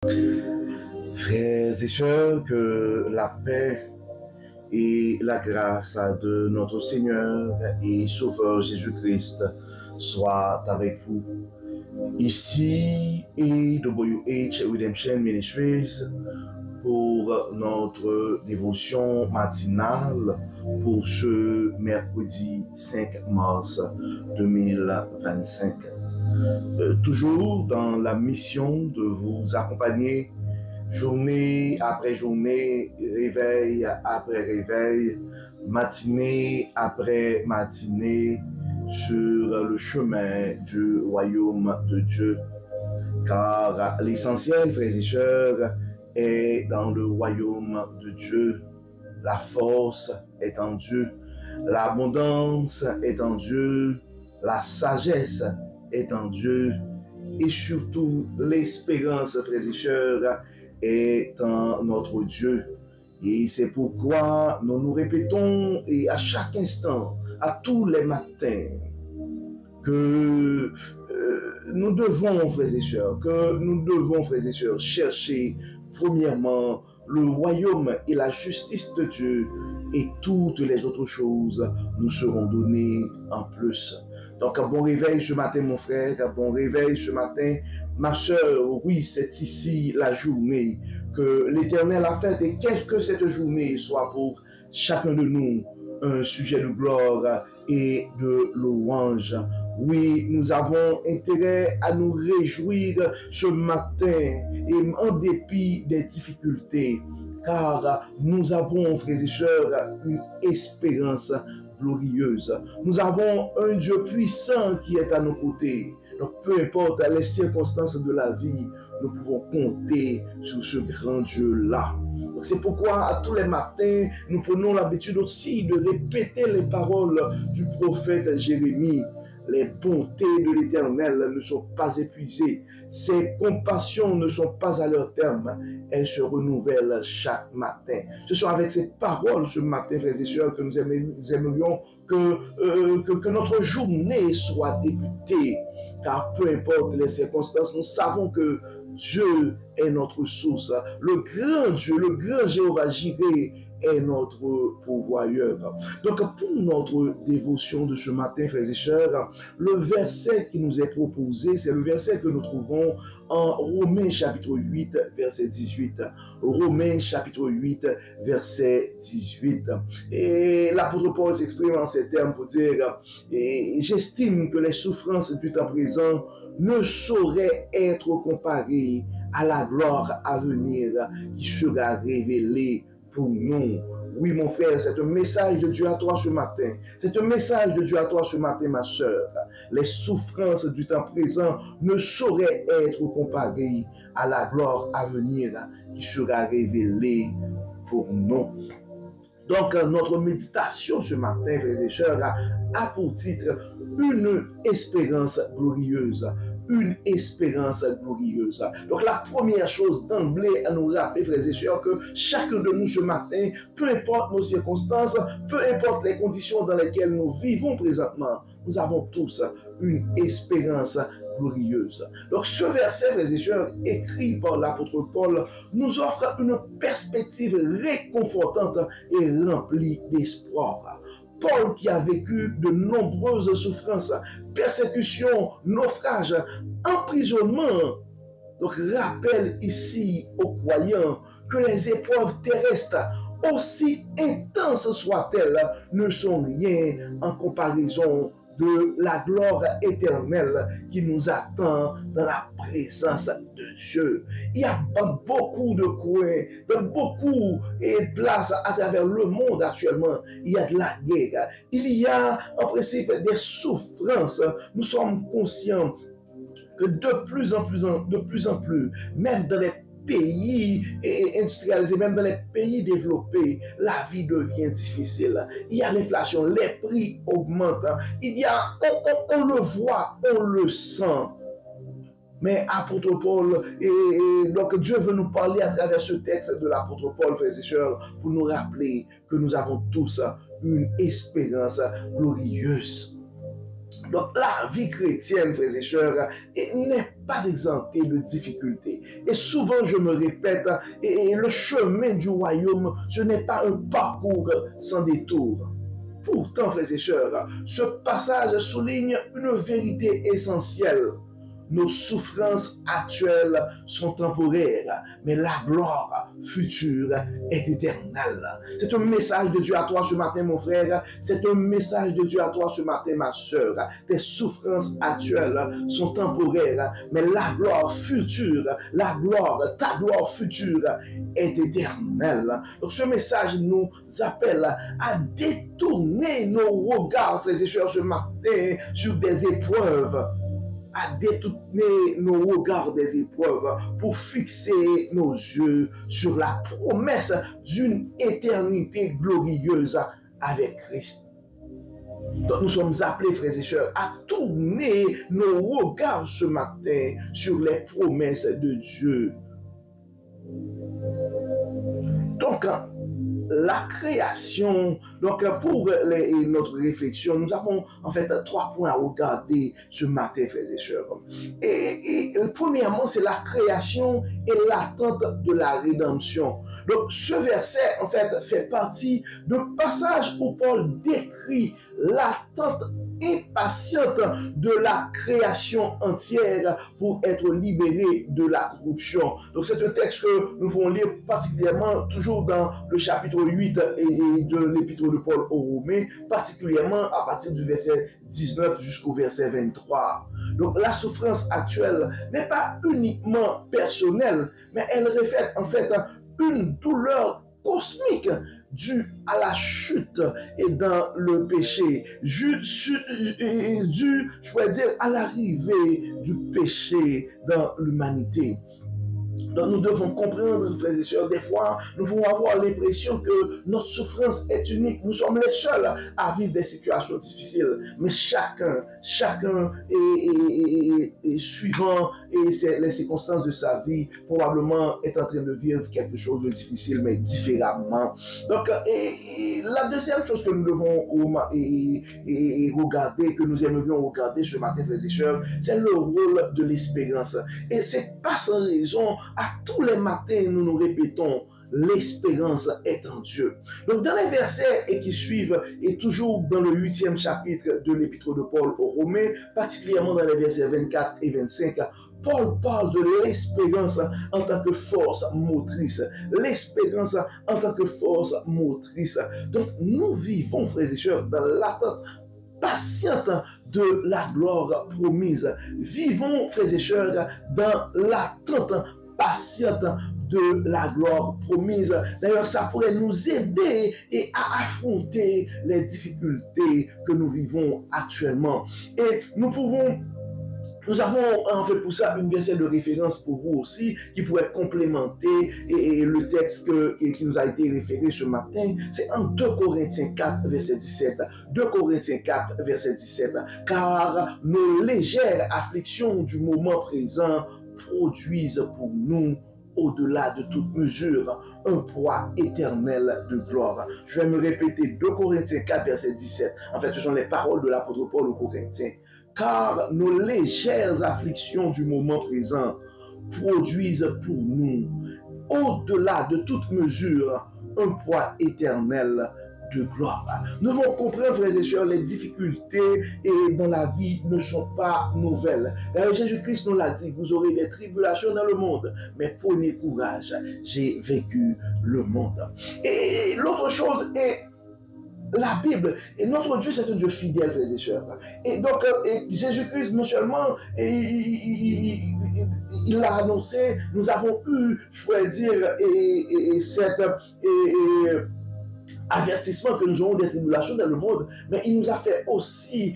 Frères et sœurs, que la paix et la grâce de notre Seigneur et Sauveur Jésus-Christ soient avec vous. Ici est WH Redemption Ministries pour notre dévotion matinale pour ce mercredi 5 mars 2025. Toujours dans la mission de vous accompagner journée après journée, réveil après réveil, matinée après matinée, sur le chemin du royaume de Dieu. Car l'essentiel, frères et sœurs, est dans le royaume de Dieu. La force est en Dieu. L'abondance est en Dieu. La sagesse est en Dieu. Et surtout, l'espérance, frères et sœurs, est en notre Dieu. Et c'est pourquoi nous nous répétons et à chaque instant, à tous les matins, que nous devons, frères et sœurs, chercher premièrement le royaume et la justice de Dieu, et toutes les autres choses nous seront données en plus. Donc, un bon réveil ce matin, mon frère, un bon réveil ce matin, ma sœur. Oui, c'est ici la journée que l'Éternel a faite, et quelle que cette journée soit pour chacun de nous, un sujet de gloire et de louange. Oui, nous avons intérêt à nous réjouir ce matin, et en dépit des difficultés, car nous avons, frères et sœurs, une espérance glorieuse. Nous avons un Dieu puissant qui est à nos côtés. Donc, peu importe les circonstances de la vie, nous pouvons compter sur ce grand Dieu-là. C'est pourquoi, à tous les matins, nous prenons l'habitude aussi de répéter les paroles du prophète Jérémie. Les bontés de l'Éternel ne sont pas épuisées. Ses compassions ne sont pas à leur terme. Elles se renouvellent chaque matin. Ce sont avec ces paroles ce matin, frères et sœurs, que nous aimerions que notre journée soit débutée. Car peu importe les circonstances, nous savons que Dieu est notre source. Le grand Dieu, le grand Jéhovah Jireh est notre pourvoyeur. Donc, pour notre dévotion de ce matin, frères et sœurs, le verset qui nous est proposé, c'est le verset que nous trouvons en Romains chapitre 8, verset 18. Romains chapitre 8, verset 18. Et l'apôtre Paul s'exprime en ces termes pour dire, j'estime que les souffrances du temps présent ne sauraient être comparées à la gloire à venir qui sera révélée pour nous. Oui, mon frère, c'est un message de Dieu à toi ce matin. C'est un message de Dieu à toi ce matin, ma sœur. Les souffrances du temps présent ne sauraient être comparées à la gloire à venir qui sera révélée pour nous. Donc, notre méditation ce matin, frères et sœurs, a pour titre une espérance glorieuse. Une espérance glorieuse. Donc, la première chose d'emblée à nous rappeler, frères et sœurs, que chacun de nous ce matin, peu importe nos circonstances, peu importe les conditions dans lesquelles nous vivons présentement, nous avons tous une espérance glorieuse. Donc, ce verset, frères et sœurs, écrit par l'apôtre Paul, nous offre une perspective réconfortante et remplie d'espoir. Paul, qui a vécu de nombreuses souffrances, persécutions, naufrages, emprisonnements, donc rappelle ici aux croyants que les épreuves terrestres, aussi intenses soient-elles, ne sont rien en comparaison de la gloire éternelle qui nous attend dans la présence de Dieu. Il y a beaucoup de coins, dans beaucoup de places à travers le monde actuellement, il y a de la guerre. Il y a en principe des souffrances. Nous sommes conscients que de plus en plus, même dans les pays industrialisés, même dans les pays développés, la vie devient difficile. Il y a l'inflation, les prix augmentent. Il y a, on le voit, on le sent. Mais apôtre Paul, et donc Dieu veut nous parler à travers ce texte de l'apôtre Paul, frères et sœurs, pour nous rappeler que nous avons tous une espérance glorieuse. Donc la vie chrétienne, frères et sœurs, n'est pas exemptée de difficultés. Et souvent je me répète, et le chemin du royaume, ce n'est pas un parcours sans détour. Pourtant, frères et sœurs, ce passage souligne une vérité essentielle. Nos souffrances actuelles sont temporaires, mais la gloire future est éternelle. C'est un message de Dieu à toi ce matin, mon frère. C'est un message de Dieu à toi ce matin, ma soeur. Tes souffrances actuelles sont temporaires, mais la gloire future, ta gloire future est éternelle. Donc ce message nous appelle à détourner nos regards, frères et sœurs, ce matin sur des épreuves, à détourner nos regards des épreuves pour fixer nos yeux sur la promesse d'une éternité glorieuse avec Christ. Donc nous sommes appelés, frères et sœurs, à tourner nos regards ce matin sur les promesses de Dieu. Donc, la création, donc pour notre réflexion, nous avons en fait 3 points à regarder ce matin, frères et sœurs. Et premièrement, c'est la création et l'attente de la rédemption. Donc ce verset, en fait partie d'un passage où Paul décrit l'attente impatiente de la création entière pour être libérée de la corruption. Donc c'est un texte que nous pouvons lire particulièrement toujours dans le chapitre 8 de l'épître de Paul aux Romains, particulièrement à partir du verset 19 jusqu'au verset 23. Donc la souffrance actuelle n'est pas uniquement personnelle, mais elle reflète en fait une douleur cosmique dû à la chute et dans le péché, dû, je pourrais dire, à l'arrivée du péché dans l'humanité. Donc nous devons comprendre, frères et sœurs, des fois, nous pouvons avoir l'impression que notre souffrance est unique. Nous sommes les seuls à vivre des situations difficiles. Mais chacun est suivant les circonstances de sa vie, probablement est en train de vivre quelque chose de difficile, mais différemment. Donc, la deuxième chose que nous devons regarder, que nous aimerions regarder ce matin, frères et sœurs, c'est le rôle de l'espérance. Et c'est pas sans raison, à tous les matins, nous nous répétons, l'espérance est en Dieu. Donc, dans les versets qui suivent, et toujours dans le 8e chapitre de l'épître de Paul aux Romains, particulièrement dans les versets 24 et 25, Paul parle de l'espérance en tant que force motrice. L'espérance en tant que force motrice. Donc, nous vivons, frères et sœurs, dans l'attente patiente de la gloire promise. Vivons, frères et sœurs, dans l'attente patiente de la gloire promise. D'ailleurs, ça pourrait nous aider à affronter les difficultés que nous vivons actuellement. Et nous avons en fait pour ça une verset de référence pour vous aussi qui pourrait complémenter le texte qui nous a été référé ce matin. C'est en 2 Corinthiens 4, verset 17. 2 Corinthiens 4, verset 17. Car nos légères afflictions du moment présent produisent pour nous, au-delà de toute mesure, un poids éternel de gloire. Je vais me répéter, 2 Corinthiens 4, verset 17. En fait, ce sont les paroles de l'apôtre Paul aux Corinthiens. Car nos légères afflictions du moment présent produisent pour nous, au-delà de toute mesure, un poids éternel de gloire. Nous devons comprendre, frères et sœurs, les difficultés dans la vie ne sont pas nouvelles. D'ailleurs, Jésus-Christ nous l'a dit, vous aurez des tribulations dans le monde, mais prenez courage, j'ai vaincu le monde. Et l'autre chose est la Bible. Et notre Dieu, c'est un Dieu fidèle, frères et sœurs. Et donc, Jésus-Christ, non seulement, il l'a annoncé, nous avons eu, je pourrais dire, cette avertissement que nous aurons des tribulations dans le monde, mais il nous a fait aussi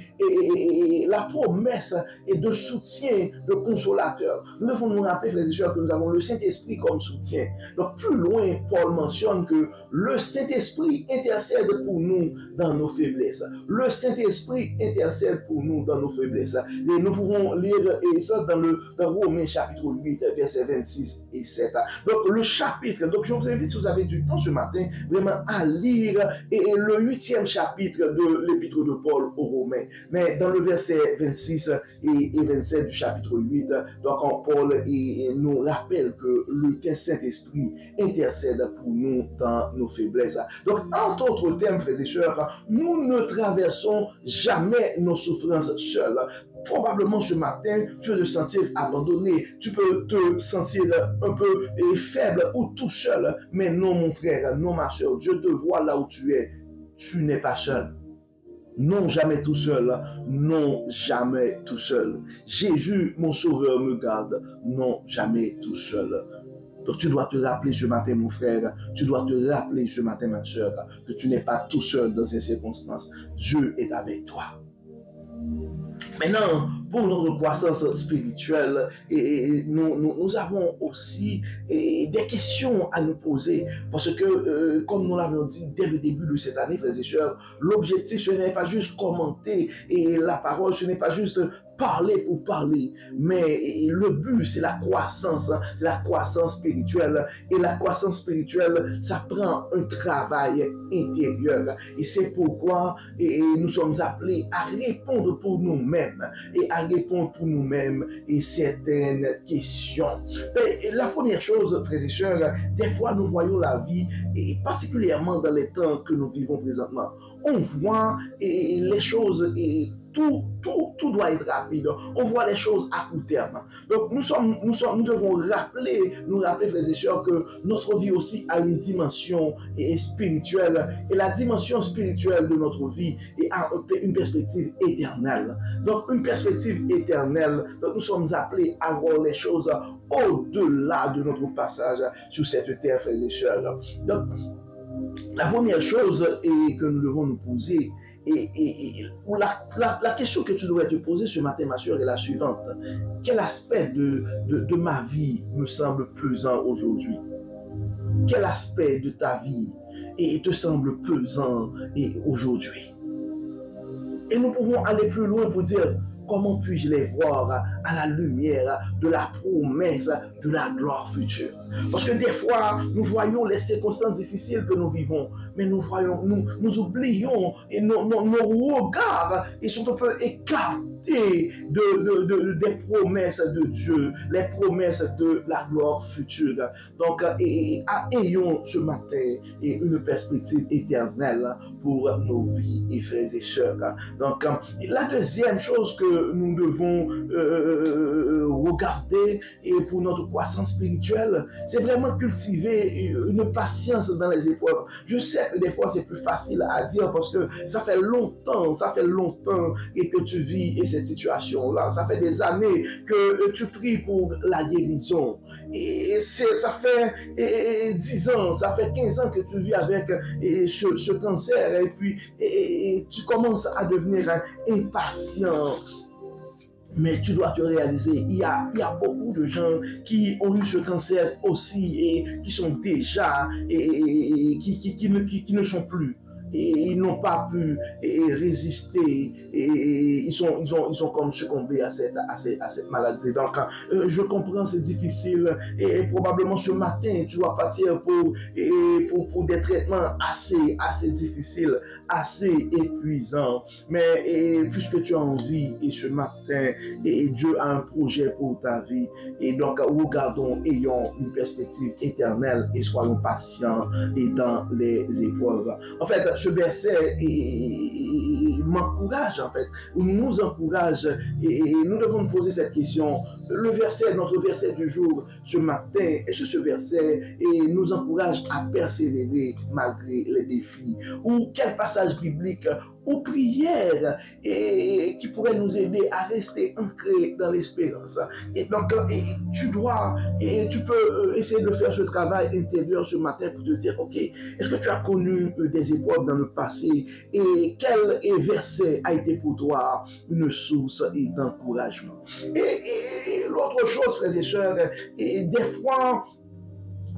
la promesse de soutien, de consolateur. Nous devons nous rappeler, frères et sœurs, que nous avons le Saint-Esprit comme soutien. Donc plus loin, Paul mentionne que le Saint-Esprit intercède pour nous dans nos faiblesses. Le Saint-Esprit intercède pour nous dans nos faiblesses. Et nous pouvons lire ça dans Romains chapitre 8, versets 26 et 7. Donc le chapitre, donc je vous invite, si vous avez du temps ce matin, vraiment à lire lire le 8e chapitre de l'épître de Paul aux Romains. Mais dans le verset 26 et 27 du chapitre 8, donc Paul nous rappelle que le Saint-Esprit intercède pour nous dans nos faiblesses. Donc, en d'autres termes, frères et sœurs, nous ne traversons jamais nos souffrances seuls. Probablement ce matin, tu peux te sentir abandonné, tu peux te sentir un peu faible ou tout seul. Mais non, mon frère, non, ma soeur, je te vois là où tu es. Tu n'es pas seul. Non, jamais tout seul. Non, jamais tout seul. Jésus, mon sauveur, me garde. Non, jamais tout seul. Donc tu dois te rappeler ce matin, mon frère, tu dois te rappeler ce matin, ma soeur, que tu n'es pas tout seul dans ces circonstances. Dieu est avec toi. Maintenant, pour notre croissance spirituelle, nous avons aussi des questions à nous poser. Parce que, comme nous l'avons dit dès le début de cette année, frères et sœurs, l'objectif, ce n'est pas juste commenter la parole, ce n'est pas juste parler pour parler, mais le but, c'est la croissance spirituelle. Et la croissance spirituelle, ça prend un travail intérieur. Et c'est pourquoi nous sommes appelés à répondre pour nous-mêmes et à répondre pour nous-mêmes et certaines questions. Et la première chose, frères et sœurs, des fois nous voyons la vie, et particulièrement dans les temps que nous vivons présentement, on voit les choses et tout doit être rapide. On voit les choses à court terme. Donc nous devons nous rappeler, frères et sœurs, que notre vie aussi a une dimension spirituelle. Et la dimension spirituelle de notre vie a une perspective éternelle. Donc une perspective éternelle. Donc nous sommes appelés à voir les choses au-delà de notre passage sur cette terre, frères et sœurs. Donc la première chose que nous devons nous poser, la question que tu devrais te poser ce matin, ma soeur, est la suivante. Quel aspect de ma vie me semble pesant aujourd'hui? Quel aspect de ta vie te semble pesant aujourd'hui? Et nous pouvons aller plus loin pour dire, comment puis-je les voir à la lumière de la promesse de la gloire future? Parce que des fois, nous voyons les circonstances difficiles que nous vivons, mais nous oublions et nos regards, ils sont un peu écartés des promesses de Dieu, les promesses de la gloire future. Donc, ayons ce matin une perspective éternelle pour nos vies et frères et sœurs. Donc, la deuxième chose que nous devons regarder pour notre croissance spirituelle, c'est vraiment cultiver une patience dans les épreuves. Je sais que des fois c'est plus facile à dire parce que ça fait longtemps et que tu vis cette situation-là. Ça fait des années que tu pries pour la guérison. Et ça fait 10 ans, ça fait 15 ans que tu vis avec ce cancer et puis tu commences à devenir impatient. Mais tu dois te réaliser, il y a beaucoup de gens qui ont eu ce cancer aussi et qui sont déjà qui ne sont plus. Et ils n'ont pas pu résister et ils sont comme succombés à cette maladie. Donc, je comprends, c'est difficile et probablement ce matin, tu vas partir pour des traitements assez difficiles, assez épuisants. Mais puisque tu as envie et ce matin, Dieu a un projet pour ta vie. Et donc, regardons, ayons une perspective éternelle et soyons patients et dans les épreuves. En fait, ce verset m'encourage, en fait, ou nous encourage, et nous devons nous poser cette question. Notre verset du jour, ce matin, est-ce que ce verset nous encourage à persévérer malgré les défis? Ou quel passage biblique ou prière qui pourrait nous aider à rester ancrés dans l'espérance? Et donc, tu peux essayer de faire ce travail intérieur ce matin pour te dire, ok, est-ce que tu as connu des épreuves dans le passé et quel verset a été pour toi une source d'encouragement? Et l'autre chose, frères et sœurs, des fois,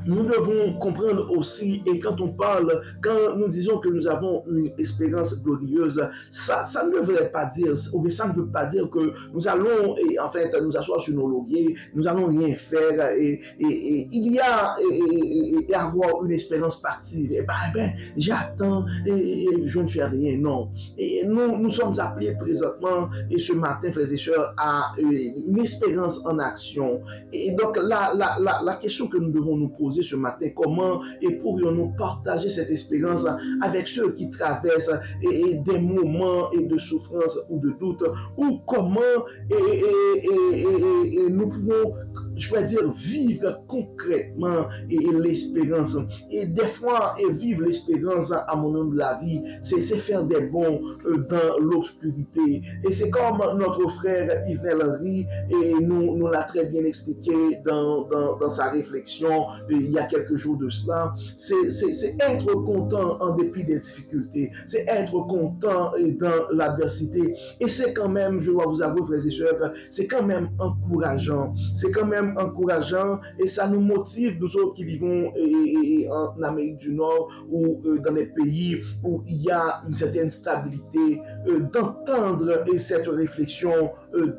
nous devons comprendre aussi, et quand on parle, quand nous disons que nous avons une espérance glorieuse, ça ne devrait pas dire, ou bien ça ne veut pas dire que nous allons, en fait, nous asseoir sur nos lauriers, nous allons rien faire, et il y a avoir une espérance partie. Et ben, j'attends et je ne fais rien. Non. Et nous sommes appelés présentement, et ce matin, frères et sœurs, à une espérance en action. Et donc, la question que nous devons nous poser ce matin, comment et pourrions-nous partager cette espérance avec ceux qui traversent des moments de souffrance ou de doute, ou comment nous pouvons, je pourrais dire, vivre concrètement l'espérance. Et des fois, vivre l'espérance à mon nom de la vie, c'est faire des bons dans l'obscurité. Et c'est comme notre frère Yves Henry et nous l'a très bien expliqué dans sa réflexion il y a quelques jours de cela. C'est être content en dépit des difficultés. C'est être content dans l'adversité. Et c'est quand même, je dois vous avouer, frères et sœurs, c'est quand même encourageant. C'est quand même encourageant et ça nous motive, nous autres qui vivons en Amérique du Nord ou dans des pays où il y a une certaine stabilité, d'entendre cette réflexion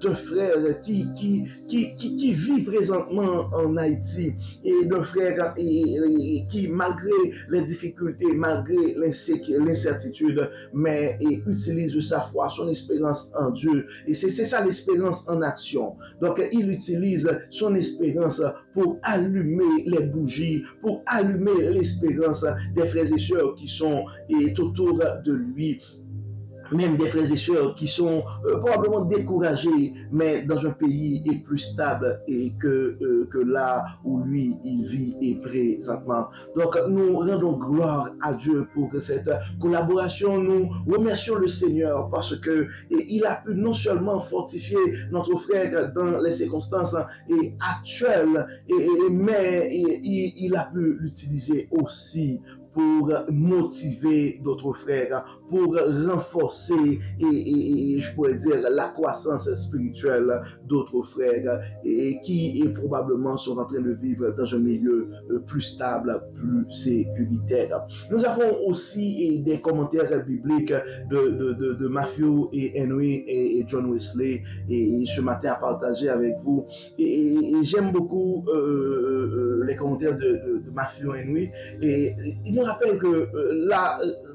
d'un frère qui vit présentement en Haïti et d'un frère qui, malgré les difficultés, malgré l'incertitude, mais utilise sa foi, son espérance en Dieu. Et c'est ça l'espérance en action. Donc, il utilise son espérance pour allumer les bougies, pour allumer l'espérance des frères et sœurs qui sont autour de lui. Même des frères et sœurs qui sont probablement découragés, mais dans un pays plus stable que là où lui, il vit présentement. Donc, nous rendons gloire à Dieu pour cette collaboration. Nous remercions le Seigneur parce que il a pu non seulement fortifier notre frère dans les circonstances actuelles, mais il a pu l'utiliser aussi pour motiver d'autres frères, pour renforcer et je pourrais dire la croissance spirituelle d'autres frères qui probablement sont en train de vivre dans un milieu plus stable, plus sécuritaire. Nous avons aussi des commentaires bibliques de Matthew et Henry et John Wesley et ce matin à partager avec vous. Et j'aime beaucoup les commentaires de Matthew Henry et il nous rappelle que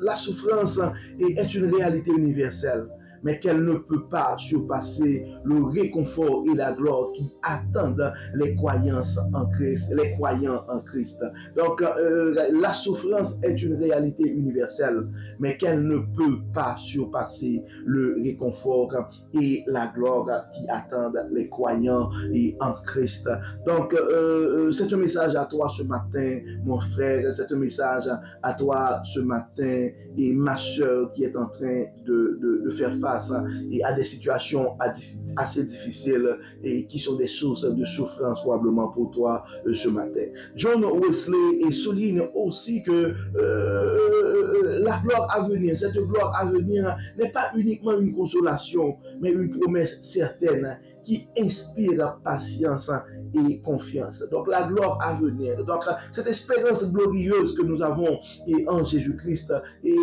la souffrance est une réalité universelle, mais qu'elle ne peut pas surpasser le réconfort et la gloire qui attendent les croyants en Christ. Donc, la souffrance est une réalité universelle, mais qu'elle ne peut pas surpasser le réconfort et la gloire qui attendent les croyants en Christ. Donc, c'est un message à toi ce matin, mon frère, c'est un message à toi ce matin et ma soeur qui est en train de faire face à des situations assez difficiles et qui sont des sources de souffrance probablement pour toi ce matin. John Wesley souligne aussi que la gloire à venir, cette gloire à venir n'est pas uniquement une consolation, mais une promesse certaine qui inspire patience et confiance. Donc la gloire à venir. Donc cette espérance glorieuse que nous avons en Jésus-Christ et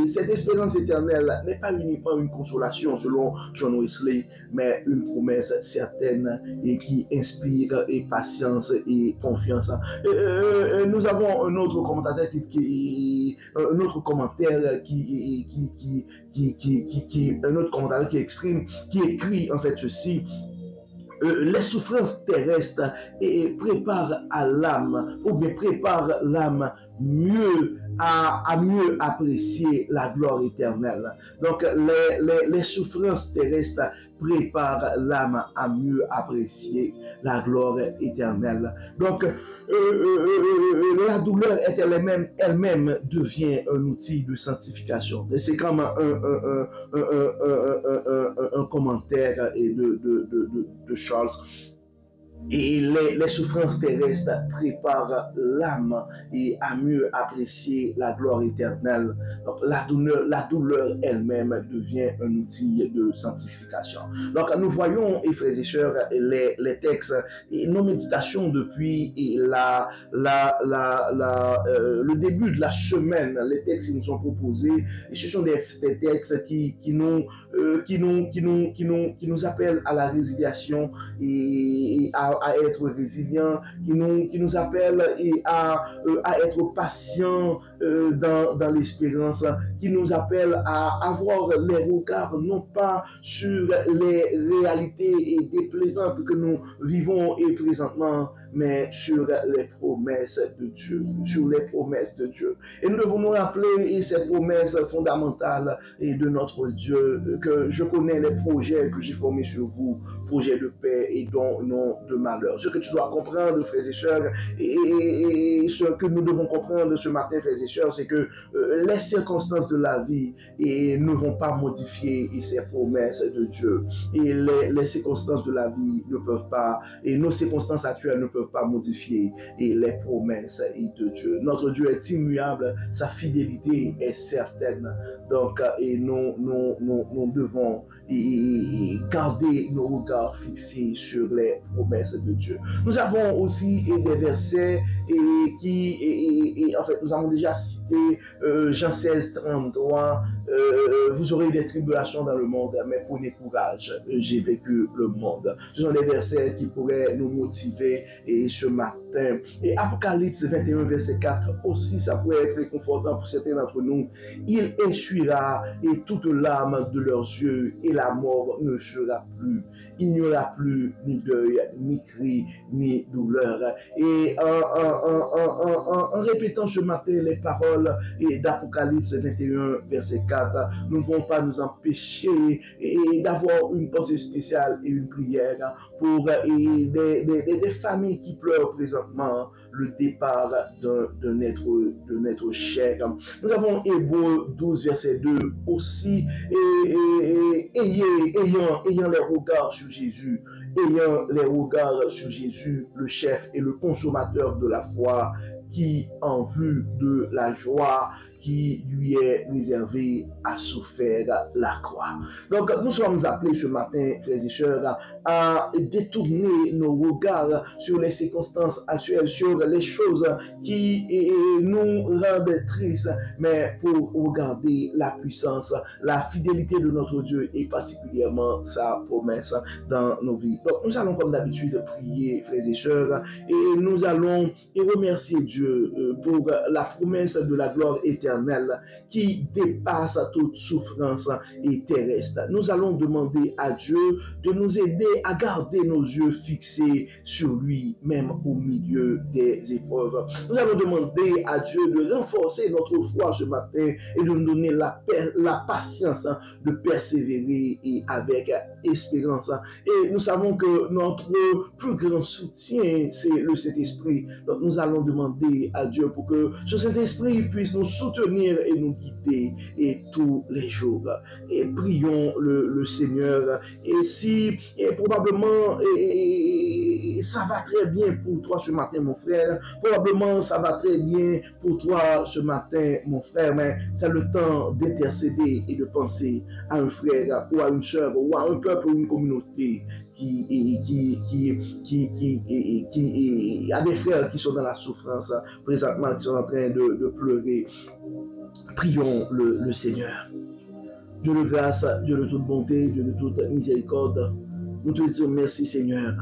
cette espérance éternelle n'est pas uniquement une consolation selon John Wesley, mais une promesse certaine et qui inspire et patience et confiance. Nous avons un autre commentateur qui écrit en fait ceci. Les souffrances terrestres préparent à l'âme, ou bien préparent l'âme mieux à mieux apprécier la gloire éternelle. Donc, les souffrances terrestres préparent l'âme à mieux apprécier la gloire éternelle. Donc, la douleur elle-même devient un outil de sanctification. Et c'est comme un commentaire de Charles Et les souffrances terrestres préparent l'âme et à mieux apprécier la gloire éternelle. Donc la douleur elle-même devient un outil de sanctification. Donc nous voyons, et frères et sœurs, les textes et nos méditations depuis le début de la semaine, les textes qui nous sont proposés, et ce sont des textes qui nous appellent à la résiliation et à être résilient, qui nous appelle à être patient dans l'espérance, qui nous appelle à avoir les regards non pas sur les réalités déplaisantes que nous vivons et présentement, mais sur les promesses de Dieu, sur les promesses de Dieu. Et nous devons nous rappeler ces promesses fondamentales et de notre Dieu, que je connais les projets que j'ai formés sur vous, projets de paix et non de malheur. Ce que tu dois comprendre, frères et sœurs, et ce que nous devons comprendre ce matin, frères et sœurs, c'est que les circonstances de la vie ne vont pas modifier ces promesses de Dieu. Et les circonstances de la vie ne peuvent pas, et nos circonstances actuelles ne peuvent pas modifier les promesses de Dieu. Notre Dieu est immuable, sa fidélité est certaine. Donc, nous devons garder nos regards fixés sur les promesses de Dieu. Nous avons aussi des versets en fait, nous avons déjà cité Jean 16, 33, vous aurez des tribulations dans le monde, mais prenez courage, j'ai vécu le monde. Ce sont des versets qui pourraient nous motiver ce matin. Et Apocalypse 21, verset 4, aussi, ça pourrait être réconfortant pour certains d'entre nous. Il essuiera et toute larme de leurs yeux, et la mort ne sera plus. Il n'y aura plus ni deuil, ni cri, ni douleur. Et en répétant ce matin les paroles d'Apocalypse 21, verset 4, nous ne pouvons pas nous empêcher d'avoir une pensée spéciale et une prière pour des familles qui pleurent présentement le départ d'un être cher. Nous avons Hébreux 12, verset 2 aussi, ayant les regards sur Jésus, ayant les regards sur Jésus, le chef et le consommateur de la foi, qui, en vue de la joie qui lui est réservée, a souffert la croix. Donc, nous sommes appelés ce matin, frères et sœurs, à détourner nos regards sur les circonstances actuelles, sur les choses qui nous rendent tristes, mais pour regarder la puissance, la fidélité de notre Dieu et particulièrement sa promesse dans nos vies. Donc, nous allons comme d'habitude prier, frères et sœurs, et nous allons remercier Dieu pour la promesse de la gloire éternelle qui dépasse toute souffrance terrestre. Nous allons demander à Dieu de nous aider à garder nos yeux fixés sur lui, même au milieu des épreuves. Nous allons demander à Dieu de renforcer notre foi ce matin et de nous donner la patience de persévérer et avec espérance. Et nous savons que notre plus grand soutien, c'est le Saint-Esprit. Donc nous allons demander à Dieu pour que ce Saint-Esprit puisse nous soutenir et nous guider tous les jours. Et prions le Seigneur. Et si probablement ça va très bien pour toi ce matin, mon frère, probablement ça va très bien pour toi ce matin, mon frère, mais c'est le temps d'intercéder et de penser à un frère ou à une soeur ou à un peuple ou une communauté qui a des frères qui sont dans la souffrance présentement, qui sont en train de pleurer. Prions le Seigneur. Dieu de grâce, Dieu de toute bonté, Dieu de toute miséricorde, nous te disons merci Seigneur.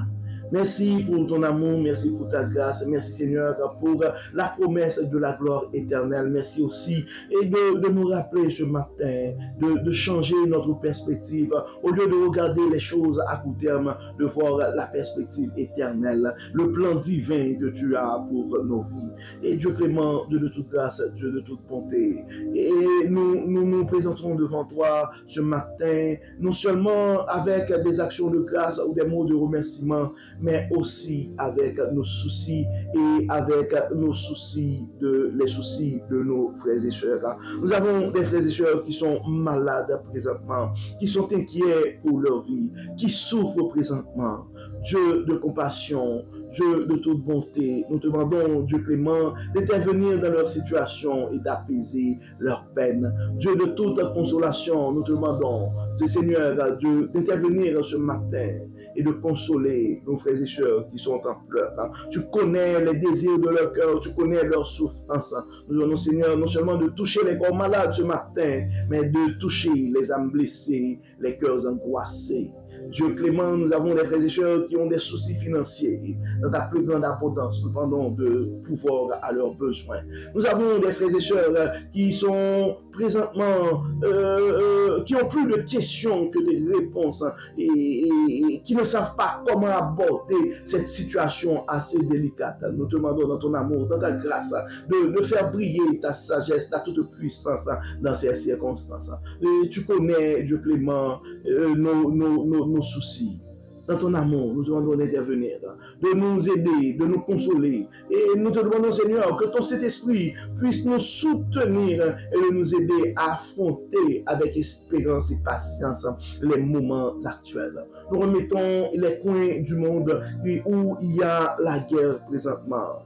Merci pour ton amour, merci pour ta grâce, merci Seigneur pour la promesse de la gloire éternelle. Merci aussi et de nous rappeler ce matin, de changer notre perspective. Au lieu de regarder les choses à court terme, de voir la perspective éternelle, le plan divin que tu as pour nos vies. Et Dieu clément, Dieu de toute grâce, Dieu de toute bonté. Et nous présenterons devant toi ce matin, non seulement avec des actions de grâce ou des mots de remerciement, mais aussi avec nos soucis et avec les soucis de nos frères et sœurs. Nous avons des frères et sœurs qui sont malades présentement, qui sont inquiets pour leur vie, qui souffrent présentement. Dieu de compassion, Dieu de toute bonté. Nous te demandons, Dieu clément, d'intervenir dans leur situation et d'apaiser leur peine. Dieu de toute consolation, nous te demandons, Seigneur, Dieu, d'intervenir ce matin et de consoler nos frères et sœurs qui sont en pleurs. Tu connais les désirs de leur cœur, tu connais leur souffrance. Nous demandons, Seigneur, non seulement de toucher les corps malades ce matin, mais de toucher les âmes blessées, les cœurs angoissés. Dieu clément, nous avons des frères et sœurs qui ont des soucis financiers. Dans ta plus grande abondance, nous demandons de pouvoir à leurs besoins. Nous avons des frères et sœurs qui sont présentement, qui ont plus de questions que de réponses et qui ne savent pas comment aborder cette situation assez délicate. Nous te demandons dans ton amour, dans ta grâce, de faire briller ta sagesse, ta toute puissance dans ces circonstances. Et tu connais, Dieu clément, nos soucis. Dans ton amour, nous te demandons d'intervenir, de nous aider, de nous consoler. Et nous te demandons, Seigneur, que ton Saint-Esprit puisse nous soutenir et de nous aider à affronter avec espérance et patience les moments actuels. Nous remettons les coins du monde où il y a la guerre présentement.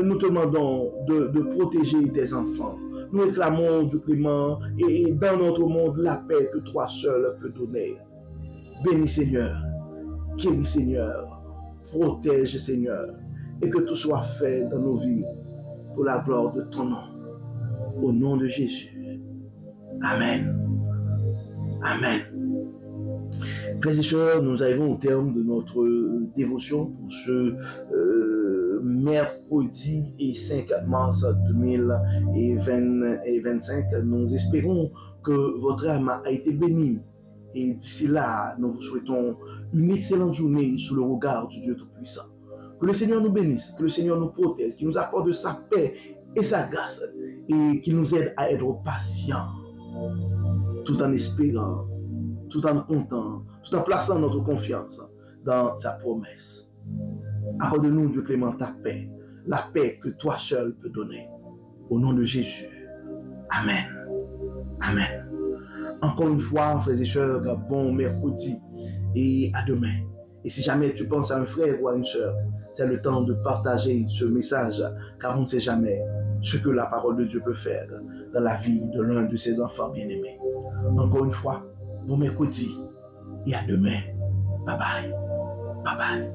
Nous te demandons de protéger tes enfants. Nous réclamons du clément et dans notre monde la paix que toi seul peux donner. Bénis Seigneur, guéris Seigneur, protège Seigneur, et que tout soit fait dans nos vies pour la gloire de ton nom. Au nom de Jésus. Amen. Amen. Frères et sœurs, nous arrivons au terme de notre dévotion pour ce mercredi et 5 mars 2025. Nous espérons que votre âme a été bénie. Et d'ici là, nous vous souhaitons une excellente journée sous le regard du Dieu Tout-Puissant. Que le Seigneur nous bénisse, que le Seigneur nous protège, qu'il nous apporte de sa paix et sa grâce, et qu'il nous aide à être patients, tout en espérant, tout en comptant, tout en plaçant notre confiance dans sa promesse. Accorde-nous, Dieu clément, ta paix, la paix que toi seul peux donner. Au nom de Jésus. Amen. Amen. Encore une fois, frères et sœurs, bon mercredi et à demain. Et si jamais tu penses à un frère ou à une sœur, c'est le temps de partager ce message, car on ne sait jamais ce que la parole de Dieu peut faire dans la vie de l'un de ses enfants bien-aimés. Encore une fois, bon mercredi et à demain. Bye bye. Bye bye.